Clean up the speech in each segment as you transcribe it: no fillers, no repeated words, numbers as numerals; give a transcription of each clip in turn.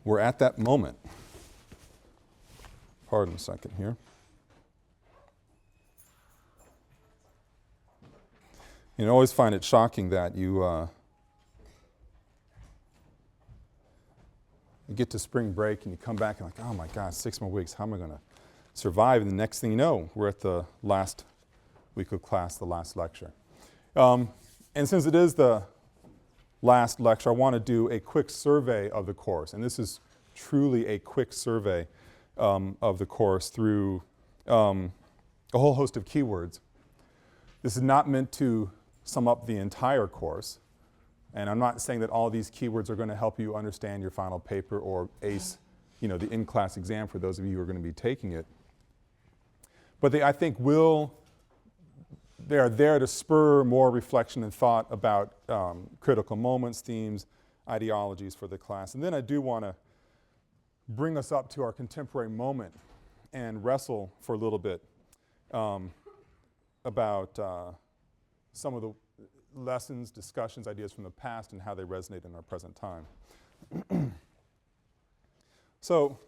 we're at that moment. Pardon a second here. You always find it shocking that you get to spring break and you come back and like, oh my God, 6 more weeks, how am I going to survive? And the next thing you know, we're at the last week of class, the last lecture. And since it is the last lecture, I want to do a quick survey of the course. And this is truly a quick survey of the course through a whole host of keywords. This is not meant to sum up the entire course. And I'm not saying that all these keywords are going to help you understand your final paper or ace, the in-class exam for those of you who are going to be taking it. But they, I think, they are there to spur more reflection and thought about critical moments, themes, ideologies for the class. And then I do want to bring us up to our contemporary moment and wrestle for a little bit about some of the lessons, discussions, ideas from the past and how they resonate in our present time. So,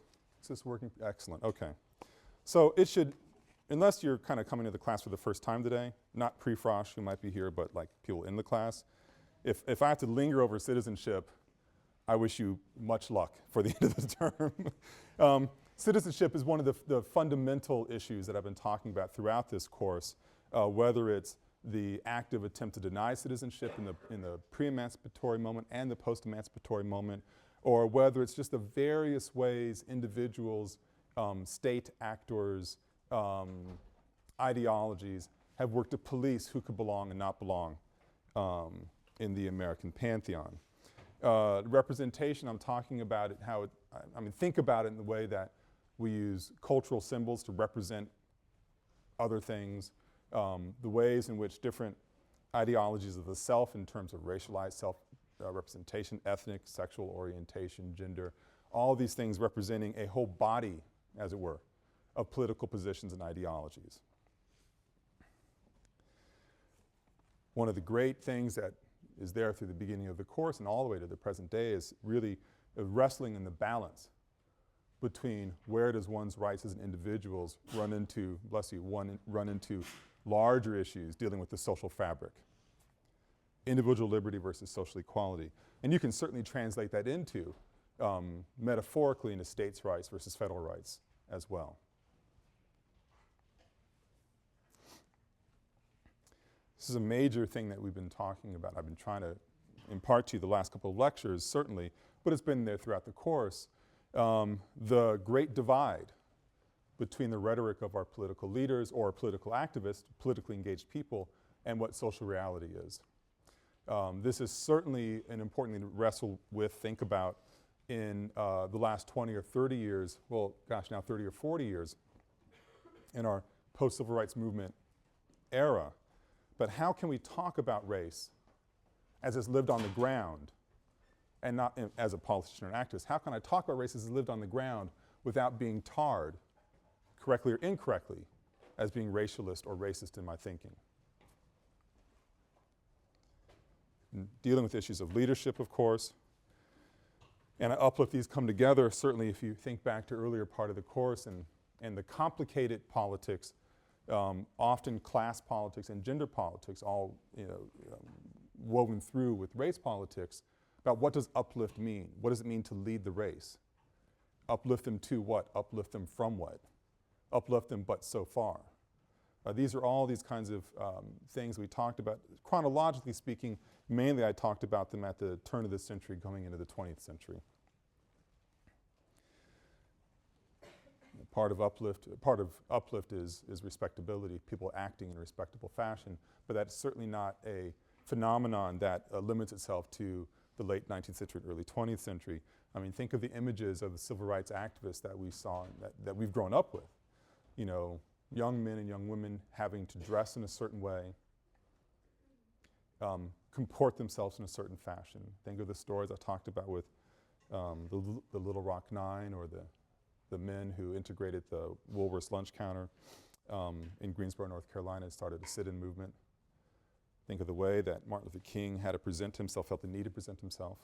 is this working? Excellent, okay. So it should, unless you're kind of coming to the class for the first time today, not pre-Frosh who might be here, but like people in the class, if I have to linger over citizenship, I wish you much luck for the end of the term. Citizenship is one of the fundamental issues that I've been talking about throughout this course, whether it's the active attempt to deny citizenship in the pre-emancipatory moment and the post-emancipatory moment, or whether it's just the various ways individuals, state actors, ideologies have worked to police who could belong and not belong in the American pantheon. Representation, I'm talking about it, how it, think about it in the way that we use cultural symbols to represent other things, the ways in which different ideologies of the self in terms of racialized self-representation, ethnic, sexual orientation, gender, all these things representing a whole body, as it were, of political positions and ideologies. One of the great things that is there through the beginning of the course and all the way to the present day is really wrestling in the balance between where does one's rights as an individuals run into, bless you, run into larger issues dealing with the social fabric. Individual liberty versus social equality. And you can certainly translate that into, metaphorically, into states' rights versus federal rights as well. This is a major thing that we've been talking about. I've been trying to impart to you the last couple of lectures, certainly, but it's been there throughout the course. The great divide between the rhetoric of our political leaders or political activists, politically engaged people, and what social reality is. This is certainly an important thing to wrestle with, think about in the last 20 or 30 years, well, gosh, now 30 or 40 years in our post-civil rights movement era. But how can we talk about race as it's lived on the ground and not as a politician or an activist? How can I talk about race as it's lived on the ground without being tarred, correctly or incorrectly, as being racialist or racist in my thinking? And dealing with issues of leadership, of course, and uplift these come together, certainly if you think back to earlier part of the course and the complicated politics, often class politics and gender politics, all woven through with race politics, about what does uplift mean? What does it mean to lead the race? Uplift them to what? Uplift them from what? Uplift them but so far. These are all these kinds of things we talked about. Chronologically speaking, mainly I talked about them at the turn of the century going into the 20th century. Part of uplift is respectability, people acting in a respectable fashion, but that's certainly not a phenomenon that limits itself to the late 19th century and early 20th century. I mean, think of the images of the civil rights activists that we saw, that we've grown up with. You know, young men and young women having to dress in a certain way, comport themselves in a certain fashion. Think of the stories I talked about with the Little Rock Nine, or the men who integrated the Woolworth's lunch counter in Greensboro, North Carolina, and started a sit-in movement. Think of the way that Martin Luther King had to present himself, felt the need to present himself.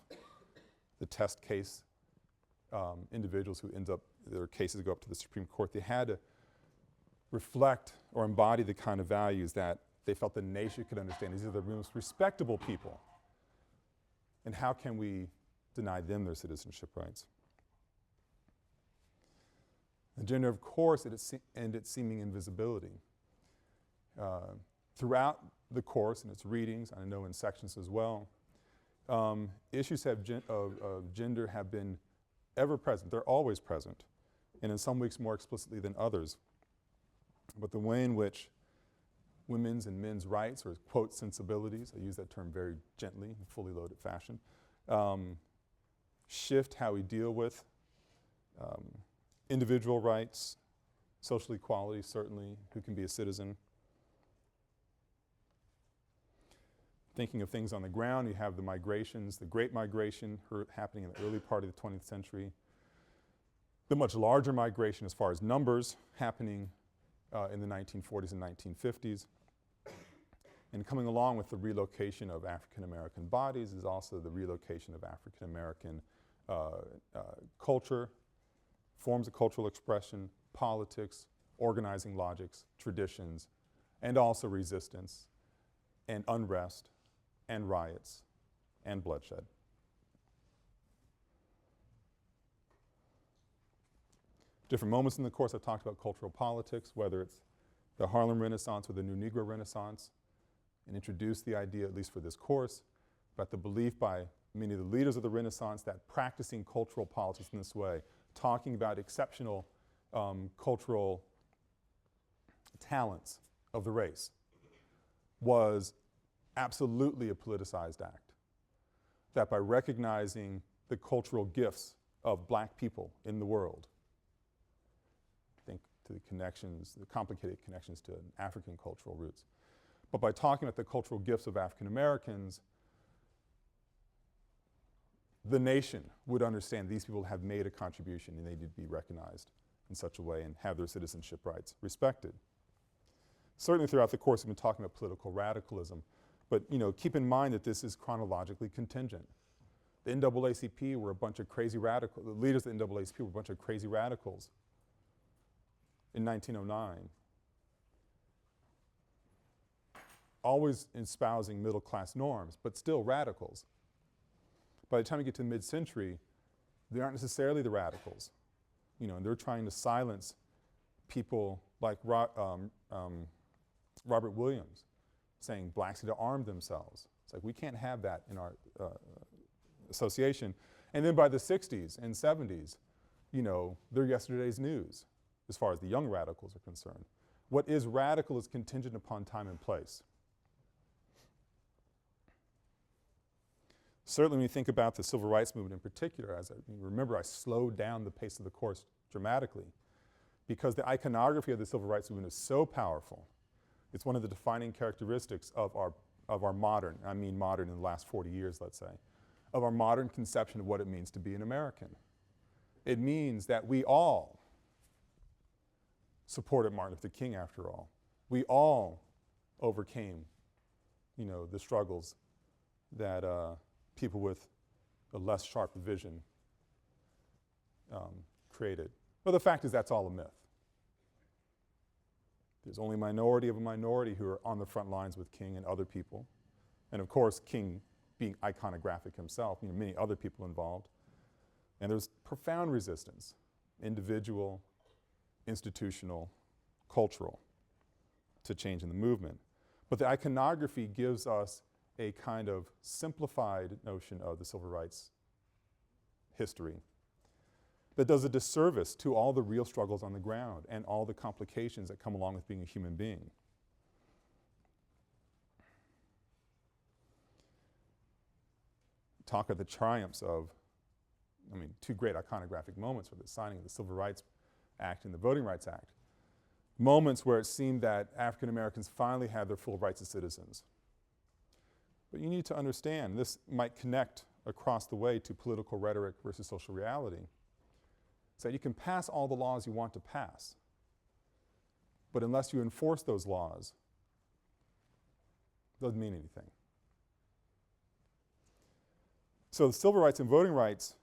The test case individuals who their cases go up to the Supreme Court, they had to reflect or embody the kind of values that they felt the nation could understand. These are the most respectable people. And how can we deny them their citizenship rights? The gender, of course, and its seeming invisibility. Throughout the course and its readings, I know in sections as well, issues of gender have been ever present. They're always present, and in some weeks more explicitly than others. But the way in which women's and men's rights, or quote, sensibilities, I use that term very gently in fully loaded fashion, shift how we deal with individual rights, social equality, certainly, who can be a citizen. Thinking of things on the ground, you have the migrations, the Great Migration happening in the early part of the 20th century. The much larger migration as far as numbers happening in the 1940s and 1950s. And coming along with the relocation of African American bodies is also the relocation of African American culture, forms of cultural expression, politics, organizing logics, traditions, and also resistance and unrest and riots and bloodshed. Different moments in the course I've talked about cultural politics, whether it's the Harlem Renaissance or the New Negro Renaissance, and introduced the idea, at least for this course, about the belief by many of the leaders of the Renaissance that practicing cultural politics in this way, talking about exceptional cultural talents of the race, was absolutely a politicized act. That by recognizing the cultural gifts of black people in the world, think to the connections, the complicated connections to African cultural roots, but by talking about the cultural gifts of African Americans, the nation would understand these people have made a contribution and they need to be recognized in such a way and have their citizenship rights respected. Certainly throughout the course we've been talking about political radicalism, but keep in mind that this is chronologically contingent. The NAACP were a bunch of crazy radicals, the leaders of the NAACP were a bunch of crazy radicals in 1909. Always espousing middle-class norms, but still radicals. By the time you get to the mid-century, they aren't necessarily the radicals. And they're trying to silence people like Robert Williams, saying blacks need to arm themselves. It's like, we can't have that in our association. And then by the 60s and 70s, they're yesterday's news as far as the young radicals are concerned. What is radical is contingent upon time and place. Certainly when you think about the civil rights movement in particular, remember I slowed down the pace of the course dramatically because the iconography of the civil rights movement is so powerful. It's one of the defining characteristics of our modern, I mean modern in the last 40 years, let's say, of our modern conception of what it means to be an American. It means that we all supported Martin Luther King, after all. We all overcame, the struggles that people with a less sharp vision created. But the fact is that's all a myth. There's only a minority of a minority who are on the front lines with King and other people. And of course, King being iconographic himself, many other people involved. And there's profound resistance, individual, institutional, cultural, to change in the movement. But the iconography gives us a kind of simplified notion of the civil rights history that does a disservice to all the real struggles on the ground and all the complications that come along with being a human being. Talk of the triumphs of, two great iconographic moments were the signing of the Civil Rights Act and the Voting Rights Act. Moments where it seemed that African Americans finally had their full rights as citizens. But you need to understand, this might connect across the way to political rhetoric versus social reality. So you can pass all the laws you want to pass, but unless you enforce those laws, it doesn't mean anything. So the civil rights and voting rights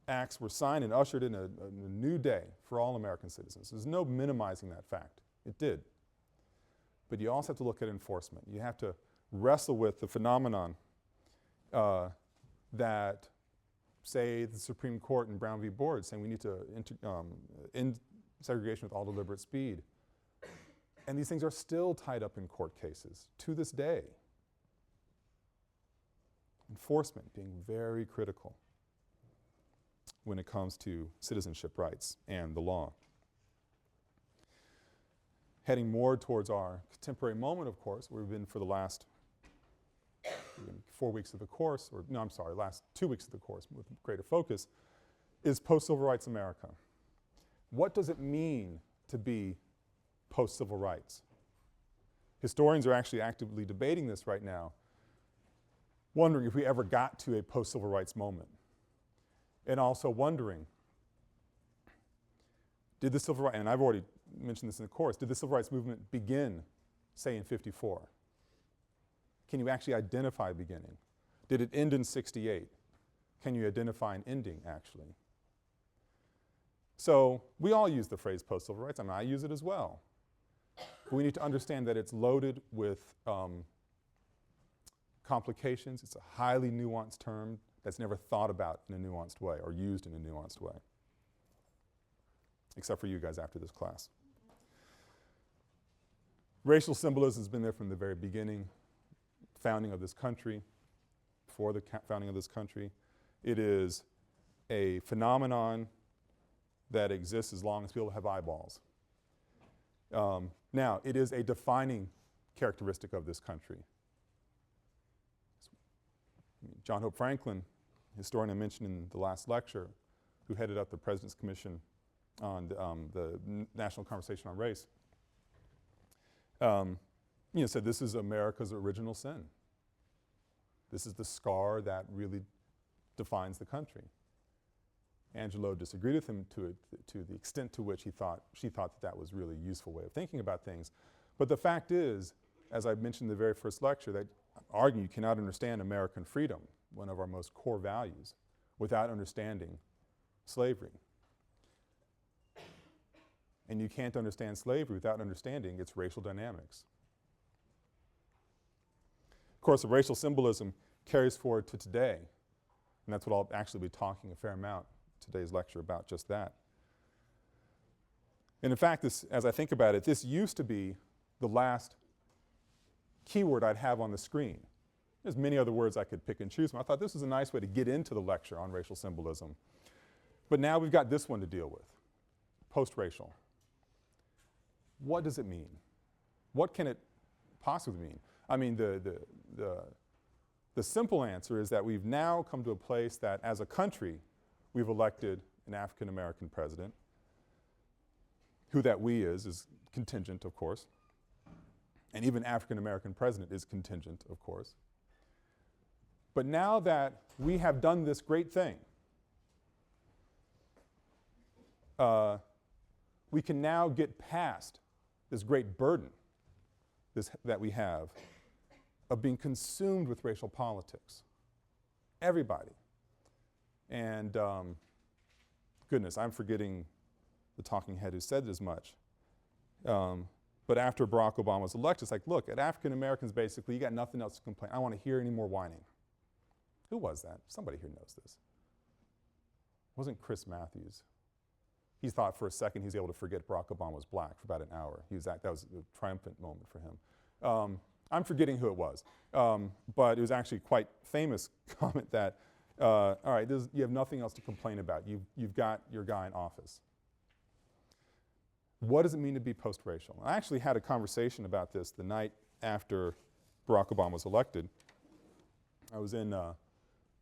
acts were signed and ushered in a new day for all American citizens. There's no minimizing that fact. It did. But you also have to look at enforcement. You have to wrestle with the phenomenon that, say, the Supreme Court in Brown v. Board saying we need to end segregation with all deliberate speed. And these things are still tied up in court cases to this day. Enforcement being very critical when it comes to citizenship rights and the law. Heading more towards our contemporary moment, of course, where we've been for the last 4 weeks of the course, or no, I'm sorry, last 2 weeks of the course with greater focus, is post-civil rights America. What does it mean to be post-civil rights? Historians are actually actively debating this right now, wondering if we ever got to a post-civil rights moment. And also wondering, did the civil rights, and I've already mentioned this in the course, did the civil rights movement begin, say, in 54? Can you actually identify beginning? Did it end in 68? Can you identify an ending, actually? So we all use the phrase post-civil rights. I mean, I use it as well. But we need to understand that it's loaded with complications. It's a highly nuanced term that's never thought about in a nuanced way or used in a nuanced way, except for you guys after this class. Racial symbolism has been there from the very beginning, founding of this country, before the founding of this country. It is a phenomenon that exists as long as people have eyeballs. Now, it is a defining characteristic of this country. John Hope Franklin, historian I mentioned in the last lecture, who headed up the President's Commission on the National Conversation on Race, said this is America's original sin. This is the scar that really defines the country. Angelo disagreed with him to the extent to which she thought that was really a useful way of thinking about things. But the fact is, as I mentioned in the very first lecture, that I'm arguing you cannot understand American freedom, one of our most core values, without understanding slavery. And you can't understand slavery without understanding its racial dynamics. Of course, the racial symbolism carries forward to today, and that's what I'll actually be talking a fair amount today's lecture about, just that. And in fact, this, as I think about it, this used to be the last keyword I'd have on the screen. There's many other words I could pick and choose from. I thought this was a nice way to get into the lecture on racial symbolism. But now we've got this one to deal with, post-racial. What does it mean? What can it possibly mean? I mean, the simple answer is that we've now come to a place that as a country, we've elected an African-American president, who that we is contingent, of course. And even African-American president is contingent, of course. But now that we have done this great thing, we can now get past this great burden that we have of being consumed with racial politics. Everybody. And goodness, I'm forgetting the talking head who said as much. But after Barack Obama was elected, it's like, look, at African Americans, basically, you got nothing else to complain. I don't want to hear any more whining. Who was that? Somebody here knows this. It wasn't Chris Matthews. He thought for a second he was able to forget Barack Obama was black for about an hour. That was a triumphant moment for him. I'm forgetting who it was. But it was actually quite famous comment that, all right, you have nothing else to complain about. You've got your guy in office. What does it mean to be post-racial? I actually had a conversation about this the night after Barack Obama was elected. I was in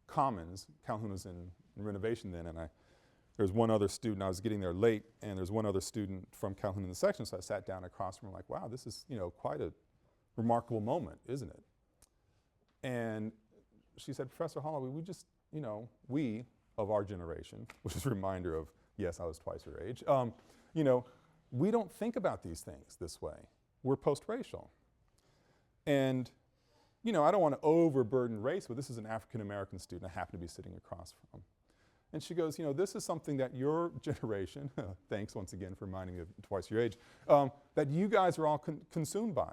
Commons. Calhoun was in renovation then, and there was one other student. I was getting there late, and there's one other student from Calhoun in the section, so I sat down across from her like, wow, this is quite a remarkable moment, isn't it? And she said, Professor Holloway, we of our generation, which is a reminder of, yes, I was twice her age, we don't think about these things this way. We're post-racial. And, I don't want to overburden race, but this is an African-American student I happen to be sitting across from. And she goes, you know, this is something that your generation, thanks once again for reminding me of twice your age, that you guys are all consumed by.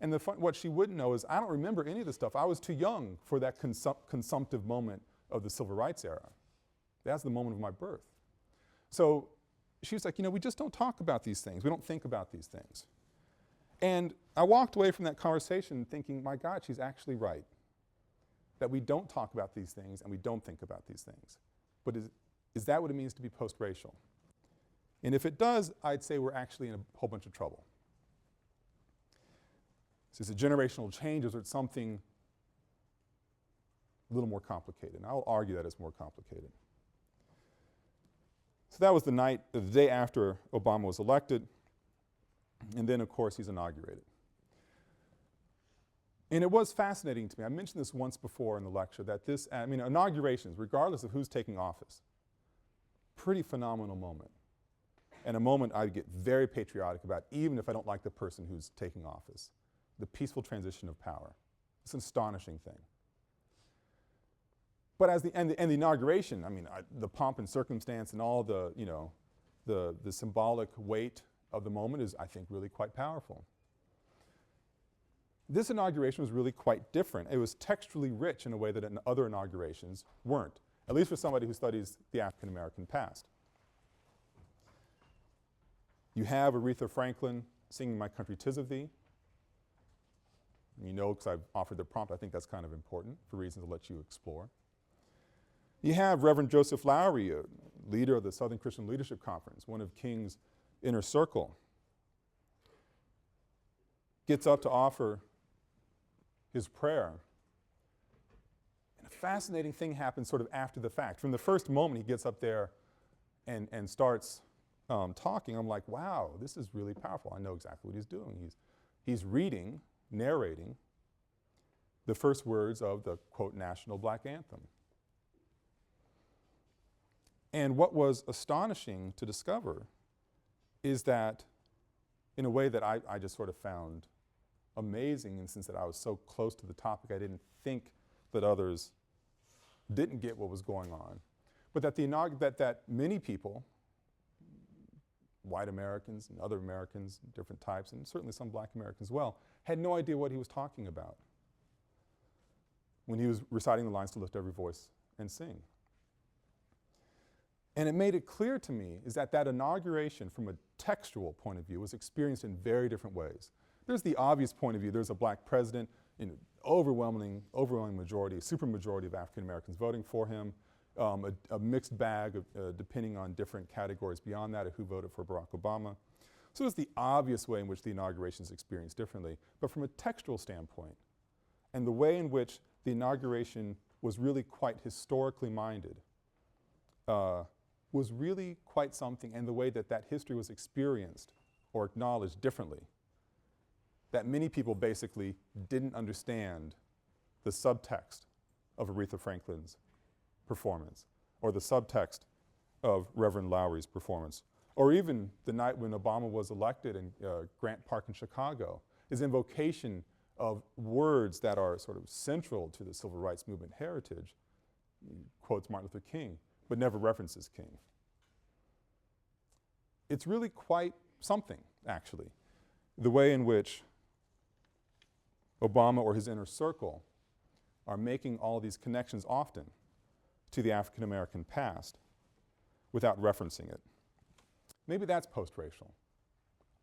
And what she wouldn't know is I don't remember any of this stuff. I was too young for that consumptive moment of the civil rights era. That's the moment of my birth. So she was like, you know, we just don't talk about these things. We don't think about these things. And I walked away from that conversation thinking, my God, she's actually right. That we don't talk about these things and we don't think about these things. But is that what it means to be post-racial? And if it does, I'd say we're actually in a whole bunch of trouble. Is it generational changes or it's something a little more complicated? And I'll argue that it's more complicated. So that was the day after Obama was elected. And then, of course, he's inaugurated. And it was fascinating to me. I mentioned this once before in the lecture that inaugurations, regardless of who's taking office, pretty phenomenal moment. And a moment I get very patriotic about, even if I don't like the person who's taking office. The peaceful transition of power. It's an astonishing thing. But as the inauguration, the pomp and circumstance and all the, you know, the symbolic weight of the moment is, I think, really quite powerful. This inauguration was really quite different. It was textually rich in a way that other inaugurations weren't, at least for somebody who studies the African American past. You have Aretha Franklin singing My Country 'Tis of Thee. You know, because I've offered the prompt, I think that's kind of important for reasons I'll let you explore. You have Reverend Joseph Lowry, a leader of the Southern Christian Leadership Conference, one of King's inner circle, gets up to offer his prayer. And a fascinating thing happens sort of after the fact. From the first moment he gets up there and starts talking, I'm like, wow, this is really powerful. I know exactly what he's doing. He's reading, narrating the first words of the, quote, national black anthem. And what was astonishing to discover is that in a way that I just sort of found amazing in the sense that I was so close to the topic, I didn't think that others didn't get what was going on. But that that many people, white Americans and other Americans, different types, and certainly some black Americans as well, had no idea what he was talking about when he was reciting the lines to lift every voice and sing. And it made it clear to me is that inauguration from a textual point of view was experienced in very different ways. There's the obvious point of view. There's a black president, overwhelming majority, a super majority of African Americans voting for him, a mixed bag of, depending on different categories beyond that of who voted for Barack Obama. So it's the obvious way in which the inauguration is experienced differently. But from a textual standpoint, and the way in which the inauguration was really quite historically minded, was really quite something, and the way that that history was experienced or acknowledged differently, that many people basically didn't understand the subtext of Aretha Franklin's performance, or the subtext of Reverend Lowry's performance, or even the night when Obama was elected in Grant Park in Chicago, his invocation of words that are sort of central to the civil rights movement heritage. He quotes Martin Luther King, but never references King. It's really quite something, actually, the way in which Obama or his inner circle are making all these connections often to the African American past without referencing it. Maybe that's post-racial.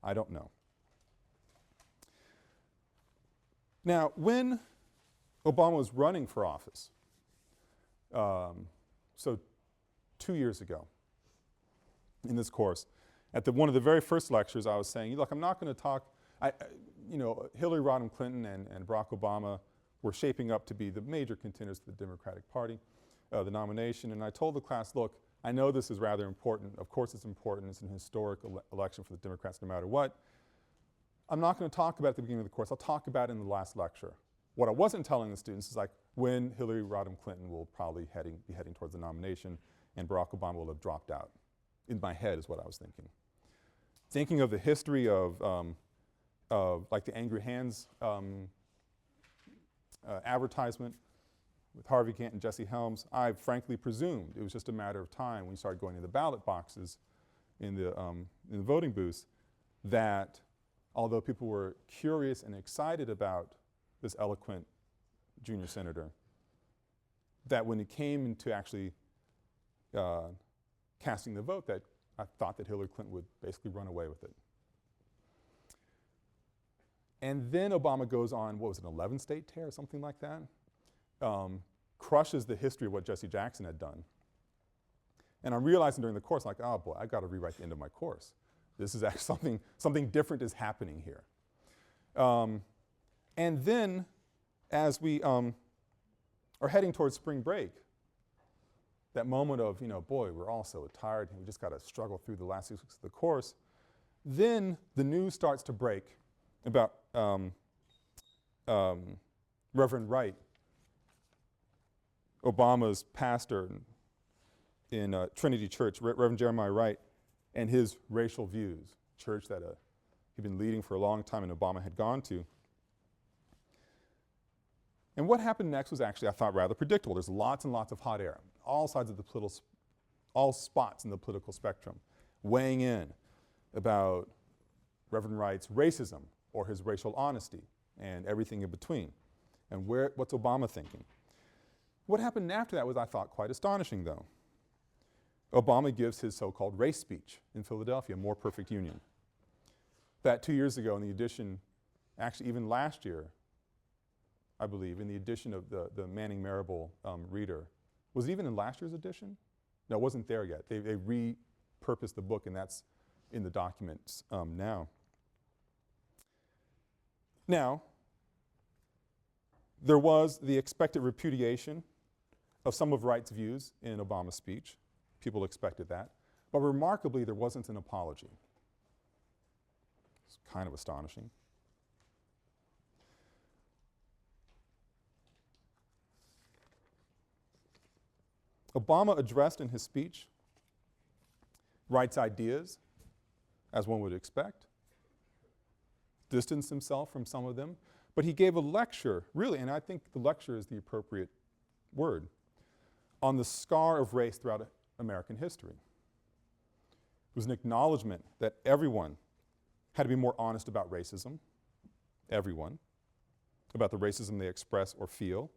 I don't know. Now, when Obama was running for office, so 2 years ago in this course, at one of the very first lectures I was saying, look, I'm not going to talk, Hillary Rodham Clinton and Barack Obama were shaping up to be the major contenders to the Democratic Party, the nomination, and I told the class, look, I know this is rather important. Of course it's important. It's an historic election for the Democrats no matter what. I'm not going to talk about it at the beginning of the course. I'll talk about it in the last lecture. What I wasn't telling the students is like when Hillary Rodham Clinton will probably be heading towards the nomination and Barack Obama will have dropped out. In my head is what I was thinking. Thinking of the history of like the Angry Hands advertisement, with Harvey Gantt and Jesse Helms, I frankly presumed it was just a matter of time when you started going to the ballot boxes in the voting booths that although people were curious and excited about this eloquent junior senator, that when it came into actually casting the vote, that I thought that Hillary Clinton would basically run away with it. And then Obama goes on, what was it, an 11-state tear or something like that? Crushes the history of what Jesse Jackson had done. And I'm realizing during the course, like, oh boy, I've got to rewrite the end of my course. This is actually something different is happening here. And then as we are heading towards spring break, that moment of, boy, we're all so tired and we just got to struggle through the last 6 weeks of the course, then the news starts to break about Reverend Wright, Obama's pastor in Trinity Church, Reverend Jeremiah Wright, and his racial views, church that he'd been leading for a long time and Obama had gone to. And what happened next was actually, I thought, rather predictable. There's lots and lots of hot air, all sides of all spots in the political spectrum, weighing in about Reverend Wright's racism or his racial honesty and everything in between. And what's Obama thinking? What happened after that was, I thought, quite astonishing, though. Obama gives his so-called race speech in Philadelphia, More Perfect Union. That 2 years ago in the edition, actually even last year, I believe, in the edition of the Manning Marable Reader. Was it even in last year's edition? No, it wasn't there yet. They repurposed the book, and that's in the documents now. Now, there was the expected repudiation of some of Wright's views in Obama's speech. People expected that. But remarkably, there wasn't an apology. It's kind of astonishing. Obama addressed in his speech Wright's ideas, as one would expect, distanced himself from some of them, but he gave a lecture, really, and I think the lecture is the appropriate word, on the scar of race throughout American history. It was an acknowledgement that everyone had to be more honest about racism, everyone, about the racism they express or feel,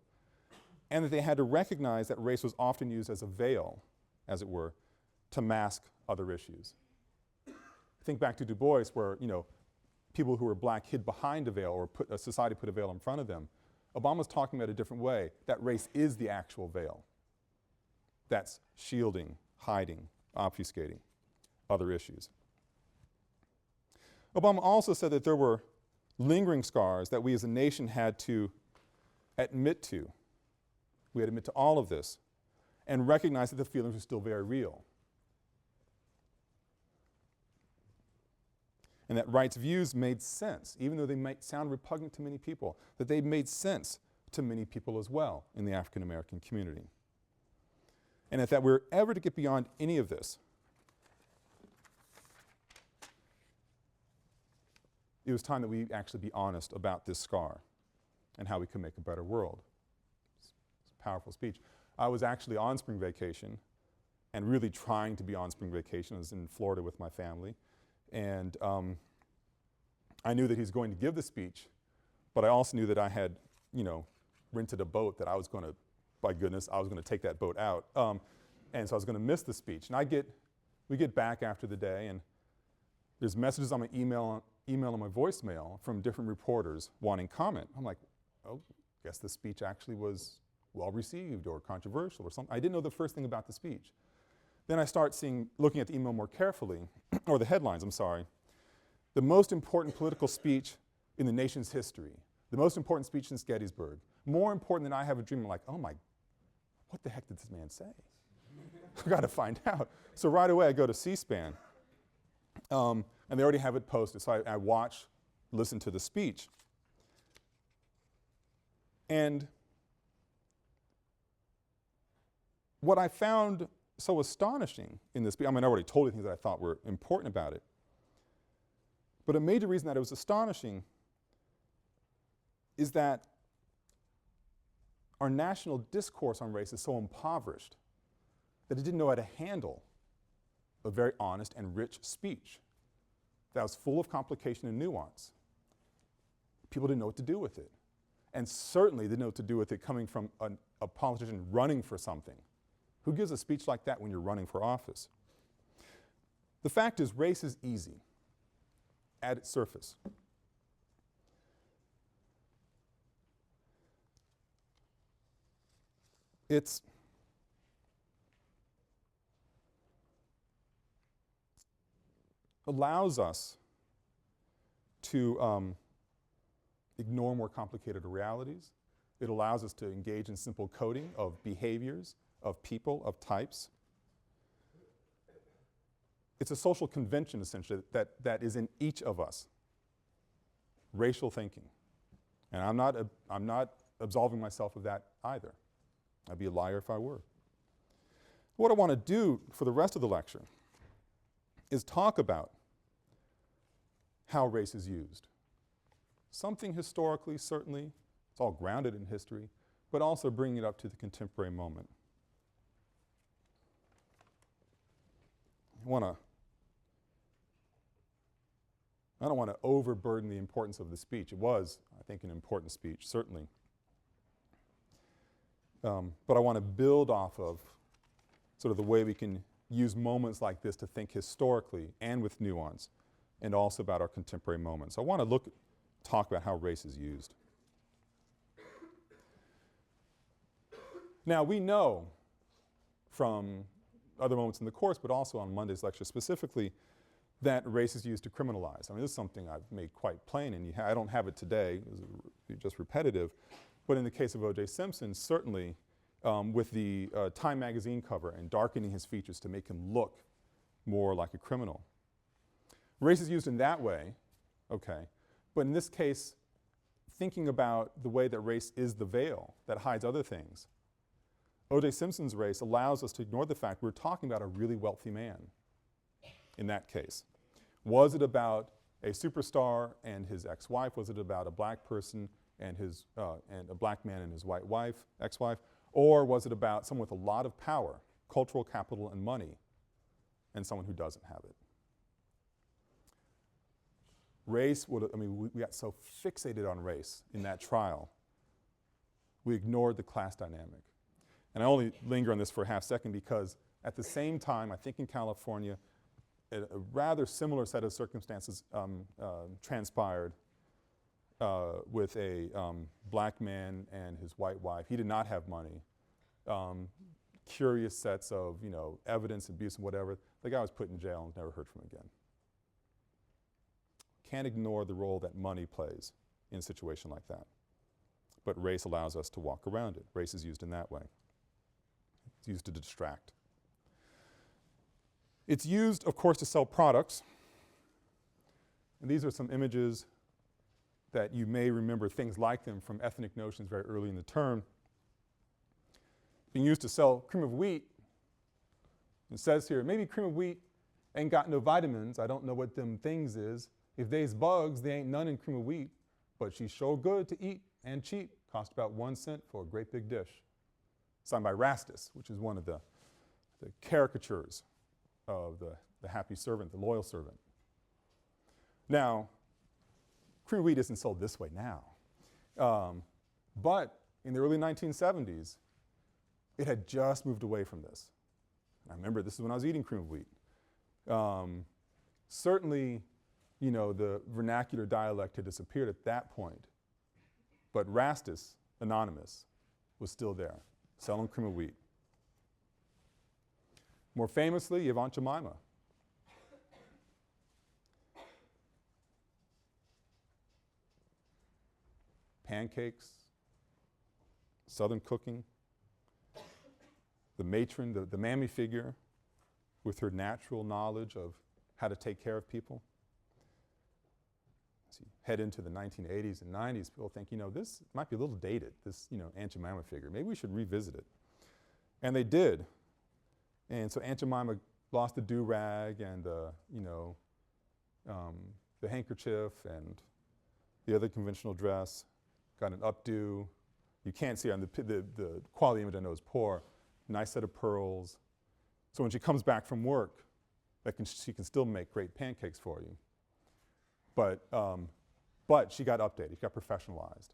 and that they had to recognize that race was often used as a veil, as it were, to mask other issues. Think back to Du Bois, where, people who were black hid behind a veil or society put a veil in front of them. Obama's talking about a different way, that race is the actual veil. That's shielding, hiding, obfuscating other issues. Obama also said that there were lingering scars that we as a nation had to admit to. We had to admit to all of this and recognize that the feelings were still very real. And that Wright's views made sense, even though they might sound repugnant to many people, that they made sense to many people as well in the African American community. And if that we're ever to get beyond any of this, it was time that we actually be honest about this scar and how we can make a better world. It's a powerful speech. I was actually on spring vacation and really trying to be on spring vacation. I was in Florida with my family. And I knew that he was going to give the speech, but I also knew that I had, rented a boat that I was going to, by goodness, I was going to take that boat out. And so I was going to miss the speech. And we get back after the day, and there's messages on my email and my voicemail from different reporters wanting comment. I'm like, oh, I guess the speech actually was well received or controversial or something. I didn't know the first thing about the speech. Then I start looking at the email more carefully, or the headlines, I'm sorry. The most important political speech in the nation's history. The most important speech since Gettysburg. More important than I Have a Dream. I'm like, oh my, what the heck did this man say? I gotta find out. So right away I go to C-SPAN. And they already have it posted. So I watch, listen to the speech. And what I found so astonishing in this speech, I already told you things that I thought were important about it. But a major reason that it was astonishing is that our national discourse on race is so impoverished that it didn't know how to handle a very honest and rich speech that was full of complication and nuance. People didn't know what to do with it. And certainly didn't know what to do with it coming from a politician running for something. Who gives a speech like that when you're running for office? The fact is, race is easy at its surface. It allows us to ignore more complicated realities. It allows us to engage in simple coding of behaviors, of people, of types. It's a social convention, essentially, that is in each of us. Racial thinking. And I'm not absolving myself of that either. I'd be a liar if I were. What I want to do for the rest of the lecture is talk about how race is used. Something historically, certainly, it's all grounded in history, but also bringing it up to the contemporary moment. I don't want to overburden the importance of the speech. It was, I think, an important speech, certainly. But I want to build off of sort of the way we can use moments like this to think historically and with nuance, and also about our contemporary moment. So I want to talk about how race is used. Now, we know from other moments in the course, but also on Monday's lecture specifically, that race is used to criminalize. I mean, this is something I've made quite plain, and I don't have it today, it's just repetitive, but in the case of O.J. Simpson, certainly with the Time magazine cover and darkening his features to make him look more like a criminal. Race is used in that way, okay, but in this case, thinking about the way that race is the veil that hides other things, O.J. Simpson's race allows us to ignore the fact we're talking about a really wealthy man in that case. Was it about a superstar and his ex-wife? Was it about a black person and a black man and his white wife, ex-wife? Or was it about someone with a lot of power, cultural capital and money, and someone who doesn't have it? Race we got so fixated on race in that trial, we ignored the class dynamic. And I only linger on this for a half second because at the same time, I think in California, a rather similar set of circumstances transpired with a black man and his white wife. He did not have money. Curious sets of evidence, abuse, and whatever. The guy was put in jail and never heard from again. Can't ignore the role that money plays in a situation like that. But race allows us to walk around it. Race is used in that way. It's used to distract. It's used, of course, to sell products. And these are some images that you may remember things like them from ethnic notions very early in the term. Being used to sell cream of wheat. It says here, maybe cream of wheat ain't got no vitamins. I don't know what them things is. If they's bugs, they ain't none in cream of wheat. But she's sure good to eat and cheap. Cost about 1 cent for a great big dish. Signed by Rastus, which is one of the caricatures of the happy servant, the loyal servant. Now, cream of wheat isn't sold this way now. But in the early 1970s, it had just moved away from this. I remember this is when I was eating cream of wheat. Certainly, the vernacular dialect had disappeared at that point. But Rastus, anonymous, was still there, selling cream of wheat. More famously, you have Aunt Jemima. Pancakes, Southern cooking, the matron, the mammy figure with her natural knowledge of how to take care of people. As you head into the 1980s and 90s, people think, this might be a little dated, this, Aunt Jemima figure. Maybe we should revisit it. And they did. And so Aunt Jemima lost the do-rag and the handkerchief and the other conventional dress, got an updo, You can't see her, and the quality image I know is poor. Nice set of pearls. So when she comes back from work, she can still make great pancakes for you. But she got updated, she got professionalized.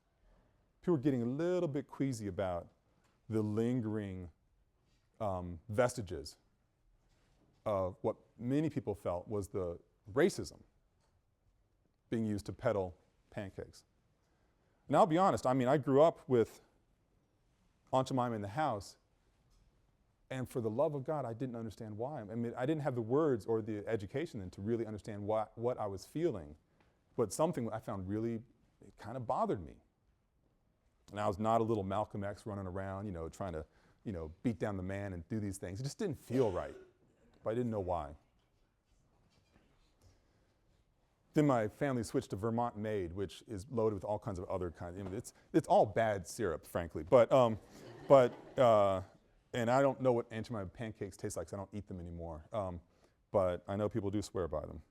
People were getting a little bit queasy about the lingering vestiges of what many people felt was the racism being used to peddle pancakes. And I'll be honest, I mean, I grew up with Aunt Jemima in the house, and for the love of God, I didn't understand why. I mean, I didn't have the words or the education then to really understand what I was feeling, but something I found really, it kind of bothered me. And I was not a little Malcolm X running around, trying to, beat down the man and do these things. It just didn't feel right, but I didn't know why. Then my family switched to Vermont Made, which is loaded with all kinds of other kinds. It's all bad syrup, frankly. And I don't know what Aunt Jemima pancakes taste like, so I don't eat them anymore. But I know people do swear by them.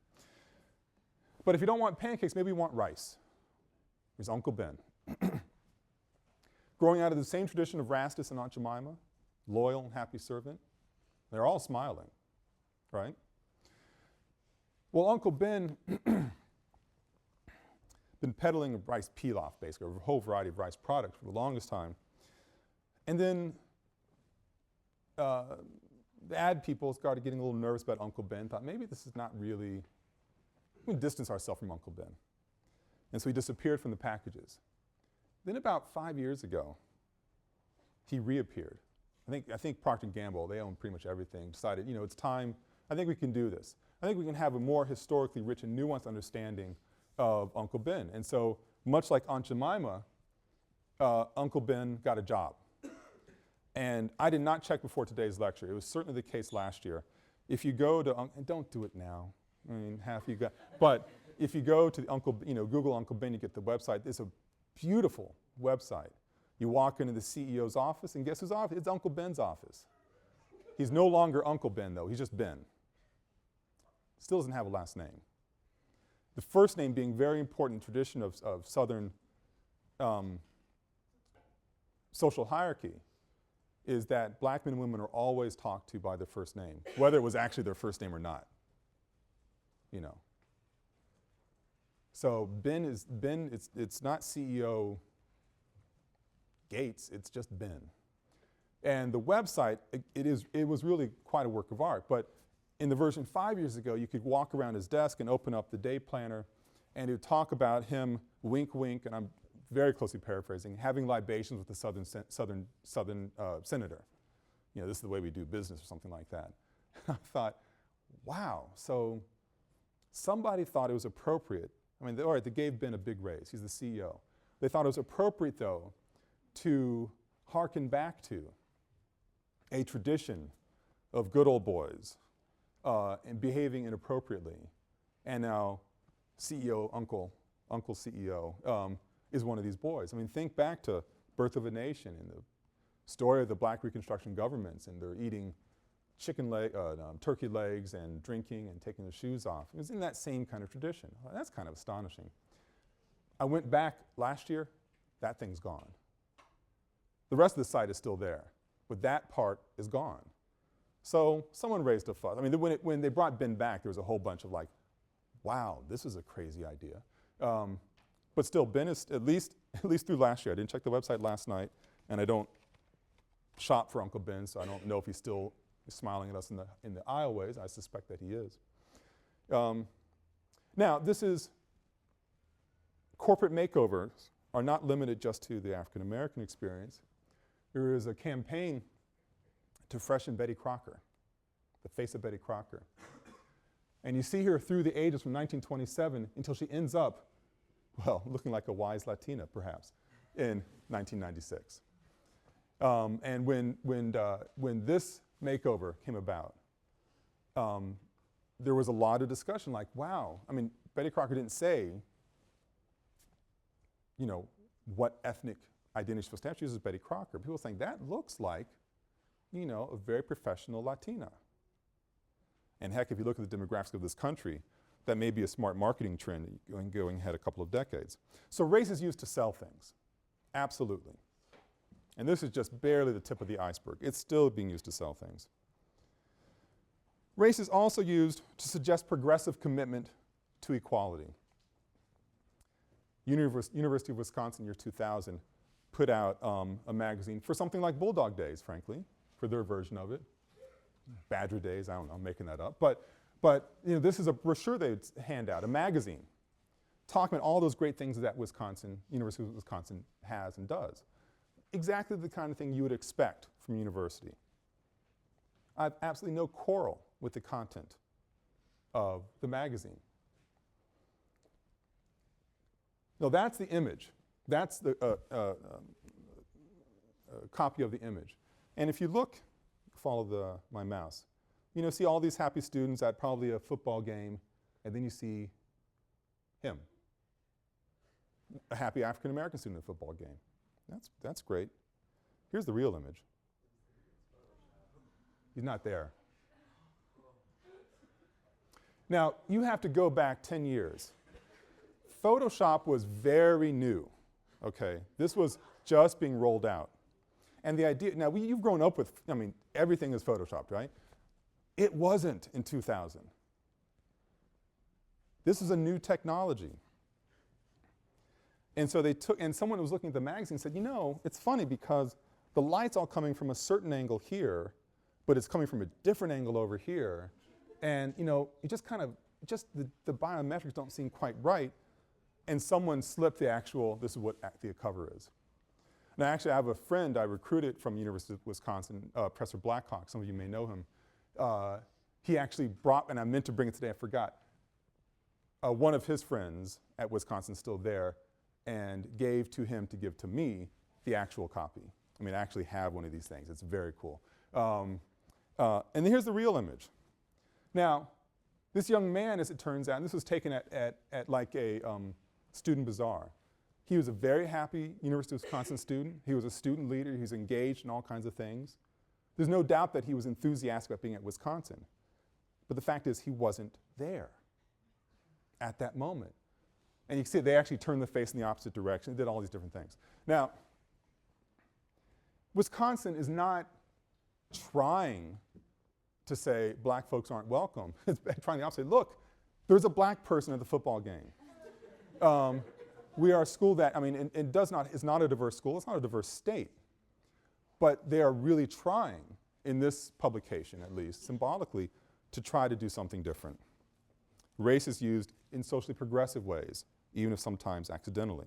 But if you don't want pancakes, maybe you want rice. Here's Uncle Ben. Growing out of the same tradition of Rastus and Aunt Jemima, loyal and happy servant, they're all smiling, right? Well, Uncle Ben been peddling rice pilaf, basically, a whole variety of rice products for the longest time. And then the ad people started getting a little nervous about Uncle Ben, thought maybe this is not really, we can distance ourselves from Uncle Ben. And so he disappeared from the packages. Then about 5 years ago, he reappeared. I think Procter & Gamble, they own pretty much everything, decided, it's time, I think we can do this. I think we can have a more historically rich and nuanced understanding of Uncle Ben. And so, much like Aunt Jemima, Uncle Ben got a job. And I did not check before today's lecture. It was certainly the case last year. If you go to, and don't do it now, I mean, half you got, but if you go to Google Uncle Ben, you get the website. It's a beautiful website. You walk into the CEO's office, and guess whose office? It's Uncle Ben's office. He's no longer Uncle Ben, though. He's just Ben. Still doesn't have a last name. The first name being very important in the tradition of Southern social hierarchy is that black men and women are always talked to by their first name, whether it was actually their first name or not. So Ben, it's not CEO Gates, it's just Ben. And the website, it was really quite a work of art, but in the version 5 years ago, you could walk around his desk and open up the day planner, and it would talk about him, wink, wink, and I'm very closely paraphrasing, having libations with the Southern senator. This is the way we do business or something like that. I thought, wow, so somebody thought it was appropriate. I mean, all right, they gave Ben a big raise. He's the CEO. They thought it was appropriate, though, to hearken back to a tradition of good old boys and behaving inappropriately. And now CEO, Uncle CEO, is one of these boys. I mean, think back to Birth of a Nation and the story of the black Reconstruction governments, and they're eating turkey legs and drinking and taking their shoes off. It was in that same kind of tradition. Well, that's kind of astonishing. I went back last year, that thing's gone. The rest of the site is still there, but that part is gone. So someone raised a fuss. I mean, when they brought Ben back, there was a whole bunch of like, wow, this is a crazy idea. But still, Ben is, at least through last year, I didn't check the website last night, and I don't shop for Uncle Ben, so I don't know if he's still smiling at us in the aisleways. I suspect that he is. Now, corporate makeovers are not limited just to the African American experience. There is a campaign to freshen Betty Crocker, the face of Betty Crocker. And you see her through the ages from 1927 until she ends up, well, looking like a wise Latina, perhaps, in 1996. And when this makeover came about, there was a lot of discussion like, wow, I mean, Betty Crocker didn't say, what ethnic identity she's supposed to have. She uses Betty Crocker. People saying, that looks like, a very professional Latina. And heck, if you look at the demographics of this country, that may be a smart marketing trend going ahead a couple of decades. So race is used to sell things, absolutely. And this is just barely the tip of the iceberg. It's still being used to sell things. Race is also used to suggest progressive commitment to equality. University of Wisconsin, year 2000, put out a magazine for something like Bulldog Days, frankly, for their version of it. Badger Days, I don't know, I'm making that up. But you know, this is a brochure they hand out, a magazine, talking about all those great things that University of Wisconsin has and does. Exactly the kind of thing you would expect from a university. I have absolutely no quarrel with the content of the magazine. No, that's the image. That's the copy of the image. And if you look, follow my mouse, you know, see all these happy students at probably a football game, and then you see him, a happy African-American student at a football game. That's great. Here's the real image. He's not there. Now, you have to go back 10 years. Photoshop was very new, okay? This was just being rolled out. And the idea, now you've grown up with, I mean, everything is Photoshopped, right? It wasn't in 2000. This is a new technology. And so they took, and someone was looking at the magazine and said, you know, it's funny because the light's all coming from a certain angle here, but it's coming from a different angle over here. And, you know, it just kind of, the biometrics don't seem quite right. And someone slipped the actual, this is what the cover is. Now, actually, I have a friend I recruited from University of Wisconsin, Professor Blackhawk. Some of you may know him. He actually brought, and I meant to bring it today, I forgot, one of his friends at Wisconsin, still there, and gave to him to give to me the actual copy. I mean, I actually have one of these things. It's very cool. And here's the real image. Now, this young man, as it turns out, and this was taken at like a student bazaar. He was a very happy University of Wisconsin student. He was a student leader. He was engaged in all kinds of things. There's no doubt that he was enthusiastic about being at Wisconsin. But the fact is, he wasn't there at that moment. And you can see they actually turned the face in the opposite direction. They did all these different things. Now, Wisconsin is not trying to say black folks aren't welcome. It's trying the opposite. Look, there's a black person at the football game. We are a school that, I mean, it's not a diverse school. It's not a diverse state. But they are really trying, in this publication at least, symbolically, to try to do something different. Race is used in socially progressive ways, even if sometimes accidentally.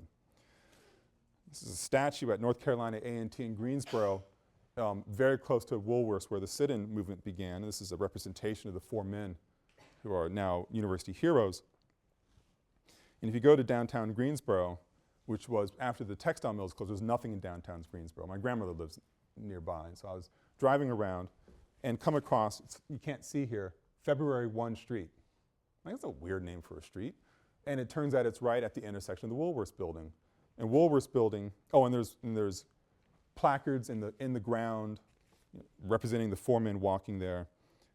This is a statue at North Carolina A&T in Greensboro, very close to Woolworths, where the sit-in movement began. And this is a representation of the four men who are now university heroes. And if you go to downtown Greensboro, which was after the textile mills closed, there was nothing in downtown Greensboro. My grandmother lives nearby, and so I was driving around and come across, you can't see here, February 1 Street. I think that's a weird name for a street. And it turns out it's right at the intersection of the Woolworths building. And Woolworths building, oh, and there's placards in the ground, you know, representing the four men walking there.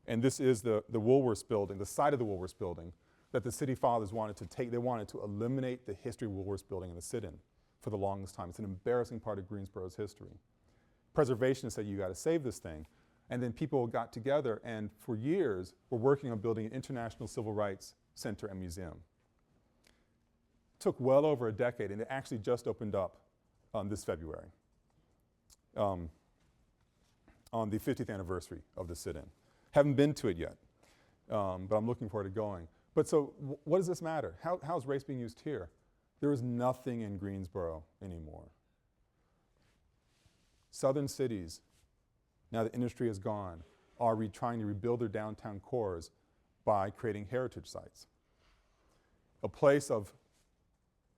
And this is the Woolworths building, the side of the Woolworths building that the city fathers wanted to take. They wanted to eliminate the history of Woolworths building in the sit-in for the longest time. It's an embarrassing part of Greensboro's history. Preservationists said, you got to save this thing. And then people got together and for years were working on building an international civil rights center and museum. It took well over a decade, and it actually just opened up this February on the 50th anniversary of the sit-in. Haven't been to it yet, but I'm looking forward to going. But so what does this matter? How is race being used here? There is nothing in Greensboro anymore. Southern cities, now the industry is gone, are trying to rebuild their downtown cores by creating heritage sites. A place of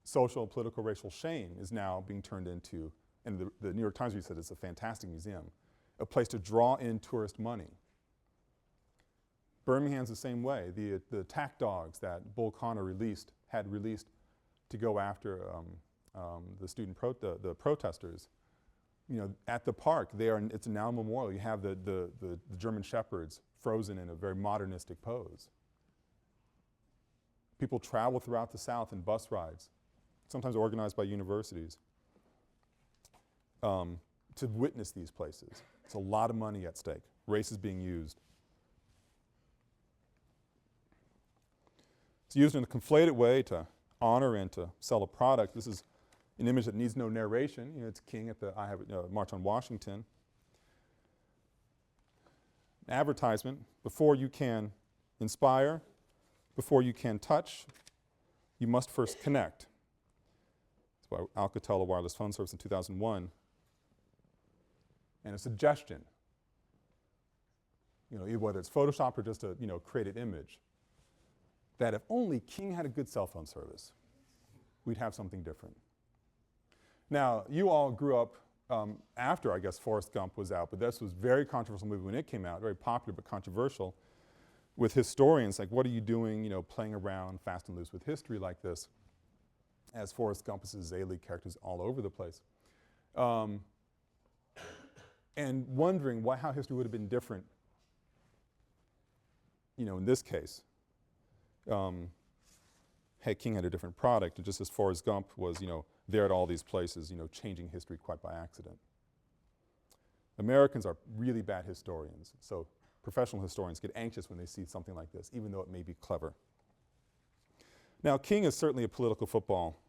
social, political, racial shame is now being turned into, and the New York Times said it's a fantastic museum, a place to draw in tourist money. Birmingham's the same way. The attack dogs that Bull Connor had released to go after the protesters, you know, at the park, it's now a memorial. You have the German shepherds frozen in a very modernistic pose. People travel throughout the South in bus rides, sometimes organized by universities. to witness these places. It's a lot of money at stake. Race is being used. It's used in a conflated way to honor and to sell a product. This is an image that needs no narration. You know, it's King at the March on Washington. An advertisement, before you can inspire, before you can touch, you must first connect. That's by Alcatel, a wireless phone service in 2001. And a suggestion, you know, whether it's Photoshop or just a, you know, created image, that if only King had a good cell phone service, we'd have something different. Now, you all grew up after, I guess, Forrest Gump was out, but this was a very controversial movie when it came out, very popular but controversial, with historians like, what are you doing, you know, playing around fast and loose with history like this, as Forrest Gump's Zaylee characters all over the place. And wondering how history would have been different, you know, in this case. Hey, King had a different product, and just as Forrest Gump was, you know, there at all these places, you know, changing history quite by accident. Americans are really bad historians, so professional historians get anxious when they see something like this, even though it may be clever. Now, King is certainly a political football,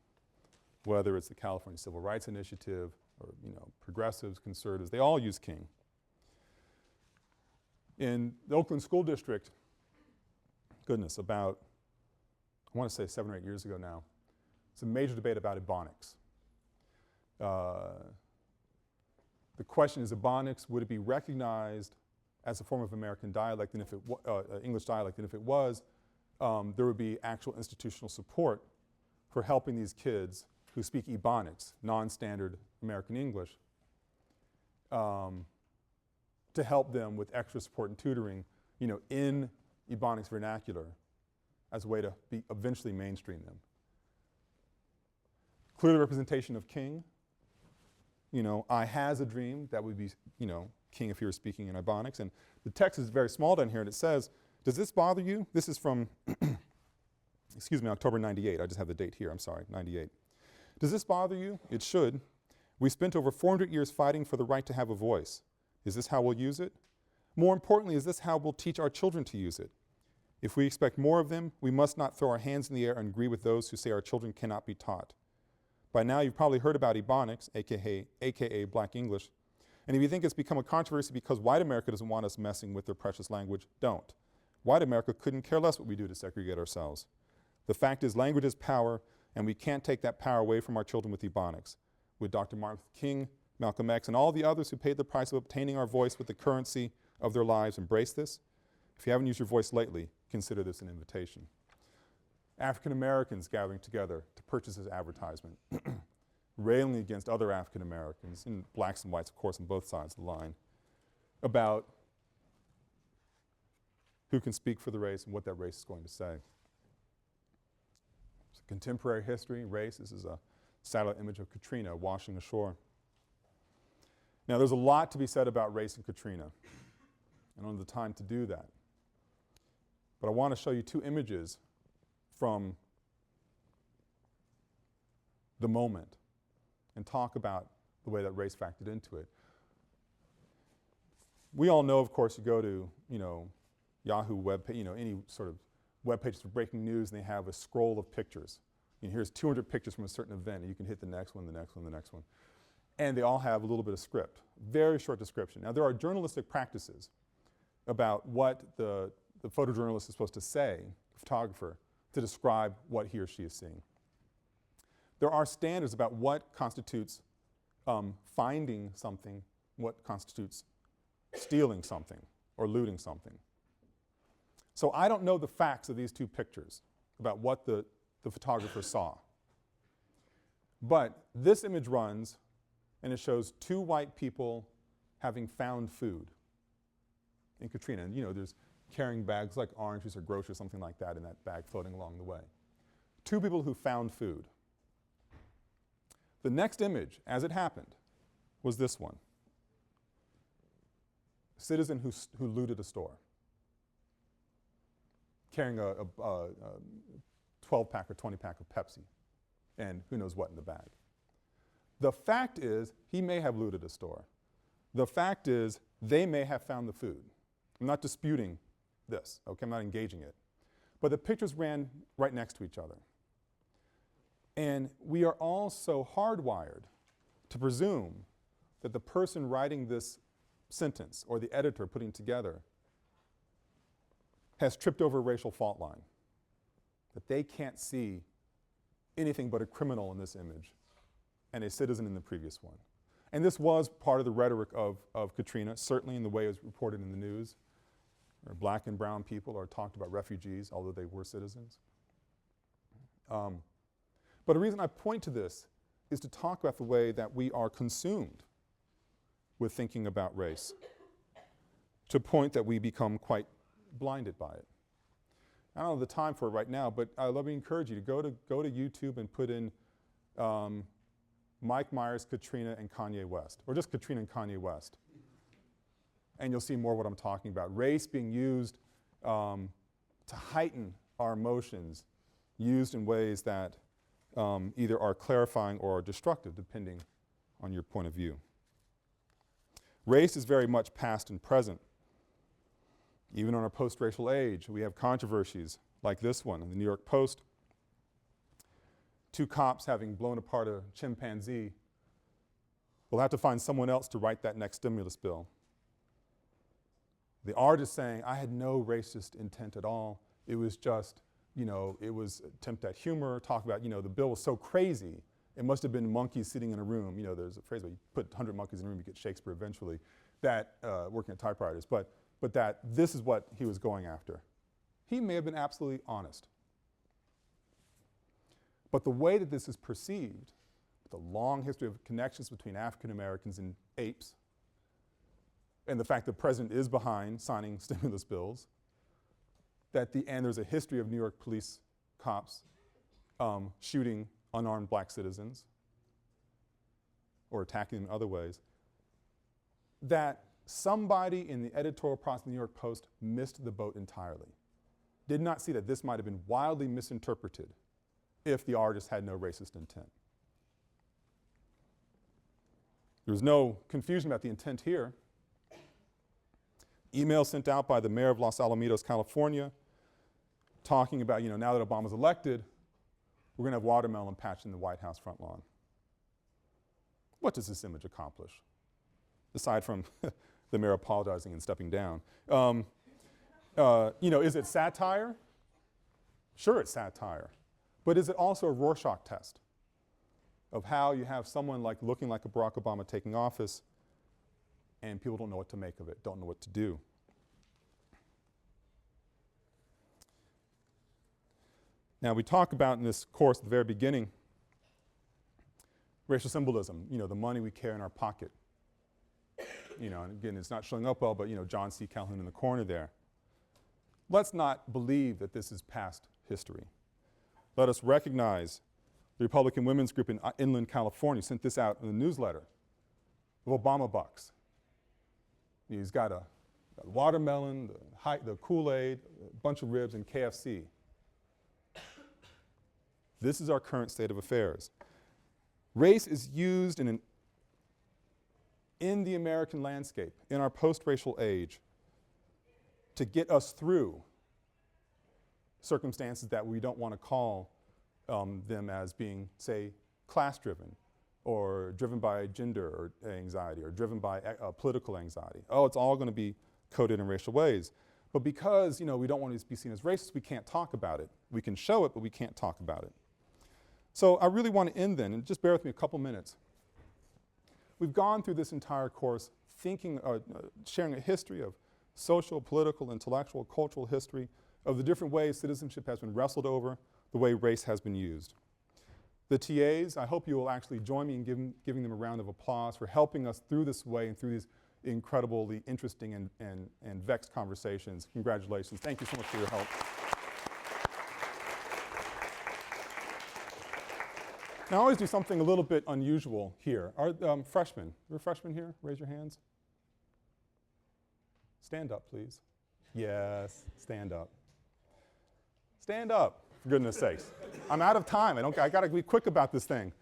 whether it's the California Civil Rights Initiative or, you know, progressives, conservatives, they all use King. In the Oakland School District, goodness, about, I want to say 7 or 8 years ago now, it's a major debate about Ebonics. The question is, Ebonics, would it be recognized as a form of American dialect, and if it English dialect, and if it was, there would be actual institutional support for helping these kids who speak Ebonics, non-standard American English, to help them with extra support and tutoring, you know, in Ebonics vernacular as a way to eventually mainstream them. Clear representation of King. You know, I has a dream, that would be, you know, King if you were speaking in Ebonics. And the text is very small down here, and it says, does this bother you? This is from, excuse me, October 98. I just have the date here, I'm sorry, 98. Does this bother you? It should. We spent over 400 years fighting for the right to have a voice. Is this how we'll use it? More importantly, is this how we'll teach our children to use it? If we expect more of them, we must not throw our hands in the air and agree with those who say our children cannot be taught. By now you've probably heard about Ebonics, aka Black English, and if you think it's become a controversy because white America doesn't want us messing with their precious language, don't. White America couldn't care less what we do to segregate ourselves. The fact is, language is power, and we can't take that power away from our children with Ebonics. Would Dr. Martin Luther King, Malcolm X, and all the others who paid the price of obtaining our voice with the currency of their lives embrace this? If you haven't used your voice lately, consider this an invitation. African Americans gathering together to purchase this advertisement, railing against other African Americans, and blacks and whites, of course, on both sides of the line, about who can speak for the race and what that race is going to say. It's a contemporary history, race. This is a satellite image of Katrina washing ashore. Now, there's a lot to be said about race and Katrina. I don't have the time to do that. But I want to show you two images from the moment and talk about the way that race factored into it. We all know, of course, you go to, you know, Yahoo web page, you know, any sort of web pages for breaking news, and they have a scroll of pictures. And here's 200 pictures from a certain event, and you can hit the next one, the next one, the next one. And they all have a little bit of script, very short description. Now, there are journalistic practices about what the photojournalist is supposed to say, the photographer, to describe what he or she is seeing. There are standards about what constitutes finding something, what constitutes stealing something or looting something. So I don't know the facts of these two pictures about what the photographer saw. But this image runs, and it shows two white people having found food in Katrina. And, you know, there's carrying bags like orange juice or groceries, something like that, in that bag floating along the way. Two people who found food. The next image, as it happened, was this one. A citizen who looted a store, carrying a 12-pack or 20-pack of Pepsi and who knows what in the bag. The fact is, he may have looted a store, The fact is, they may have found the food. I'm not disputing this, okay? I'm not engaging it. But the pictures ran right next to each other. And we are all so hardwired to presume that the person writing this sentence, or the editor putting it together, has tripped over a racial fault line, that they can't see anything but a criminal in this image and a citizen in the previous one. And this was part of the rhetoric of Katrina, certainly in the way it was reported in the news, where black and brown people are talked about refugees, although they were citizens. But the reason I point to this is to talk about the way that we are consumed with thinking about race, to a point that we become quite blinded by it. I don't have the time for it right now, but let me encourage you to go to YouTube and put in Mike Myers, Katrina, and Kanye West, or just Katrina and Kanye West. And you'll see more of what I'm talking about. Race being used to heighten our emotions, used in ways that either are clarifying or are destructive, depending on your point of view. Race is very much past and present. Even on our post-racial age, we have controversies like this one in the New York Post. 2 cops having blown apart a chimpanzee will have to find someone else to write that next stimulus bill. The artist saying, I had no racist intent at all. It was just, it was an attempt at humor, talk about, the bill was so crazy, it must have been monkeys sitting in a room. There's a phrase where you put 100 monkeys in a room, you get Shakespeare eventually, that working at typewriters, but that this is what he was going after. He may have been absolutely honest. But the way that this is perceived, the long history of connections between African Americans and apes, and the fact that the president is behind signing stimulus bills, and there's a history of New York police cops shooting unarmed black citizens or attacking them in other ways, that somebody in the editorial process of the New York Post missed the boat entirely. Did not see that this might have been wildly misinterpreted if the artist had no racist intent. There was no confusion about the intent here. Email sent out by the mayor of Los Alamitos, California, talking about, now that Obama's elected, we're going to have watermelon patch in the White House front lawn. What does this image accomplish? Aside from the mayor apologizing and stepping down. Is it satire? Sure, it's satire. But is it also a Rorschach test of how you have someone looking like a Barack Obama taking office and people don't know what to make of it, don't know what to do? Now, we talk about in this course at the very beginning racial symbolism, the money we carry in our pocket. And again, it's not showing up well, but John C. Calhoun in the corner there. Let's not believe that this is past history. Let us recognize the Republican Women's Group in Inland, California sent this out in the newsletter of Obama bucks. He's got a watermelon, the Kool-Aid, a bunch of ribs, and KFC. This is our current state of affairs. Race is used in the American landscape, in our post-racial age, to get us through circumstances that we don't want to call them as being, say, class-driven, or driven by gender or anxiety, or driven by political anxiety. Oh, it's all going to be coded in racial ways. But because we don't want to be seen as racist, we can't talk about it. We can show it, but we can't talk about it. So I really want to end then, and just bear with me a couple minutes. We've gone through this entire course sharing a history of social, political, intellectual, cultural history of the different ways citizenship has been wrestled over, the way race has been used. The TAs, I hope you will actually join me in giving them a round of applause for helping us through this way and through these incredibly interesting and vexed conversations. Congratulations. Thank you so much for your help. Now, I always do something a little bit unusual here. Are freshmen, are freshmen here? Raise your hands. Stand up, please. Yes, stand up. Stand up, for goodness sakes. I'm out of time. I got to be quick about this thing.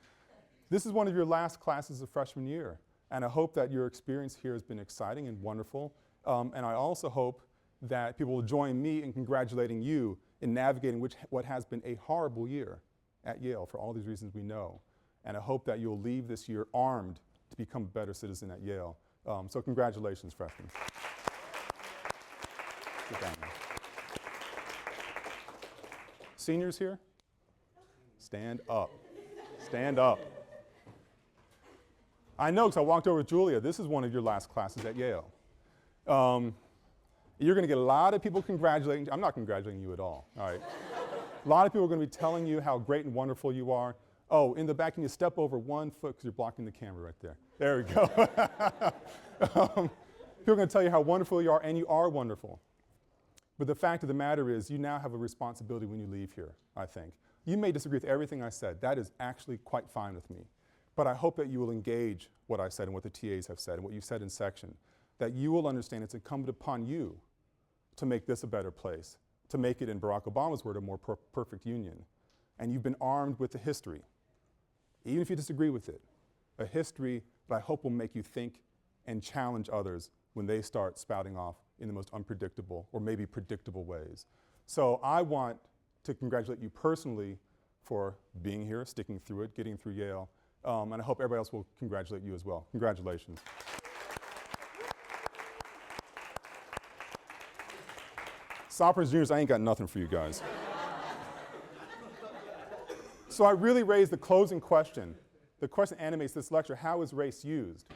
This is one of your last classes of freshman year. And I hope that your experience here has been exciting and wonderful. And I also hope that people will join me in congratulating you in navigating what has been a horrible year at Yale for all these reasons we know. And I hope that you'll leave this year armed to become a better citizen at Yale. So congratulations, freshmen. Sit down now. Seniors here? Stand up. Stand up. I know because I walked over with Julia. This is one of your last classes at Yale. You're going to get a lot of people congratulating. I'm not congratulating you at all right? A lot of people are going to be telling you how great and wonderful you are. Oh, in the back, can you step over 1 foot because you're blocking the camera right there. There we go. People are going to tell you how wonderful you are, and you are wonderful. But the fact of the matter is you now have a responsibility when you leave here, I think. You may disagree with everything I said. That is actually quite fine with me. But I hope that you will engage what I said and what the TAs have said and what you said in section, that you will understand it's incumbent upon you to make this a better place, to make it, in Barack Obama's word, a more perfect union. And you've been armed with a history, even if you disagree with it, a history that I hope will make you think and challenge others when they start spouting off in the most unpredictable or maybe predictable ways. So I want to congratulate you personally for being here, sticking through it, getting through Yale, and I hope everybody else will congratulate you as well. Congratulations. Sophomores, juniors, I ain't got nothing for you guys. So I really raised the closing question. The question animates this lecture: how is race used?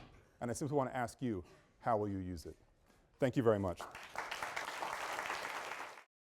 And I simply want to ask you, how will you use it? Thank you very much.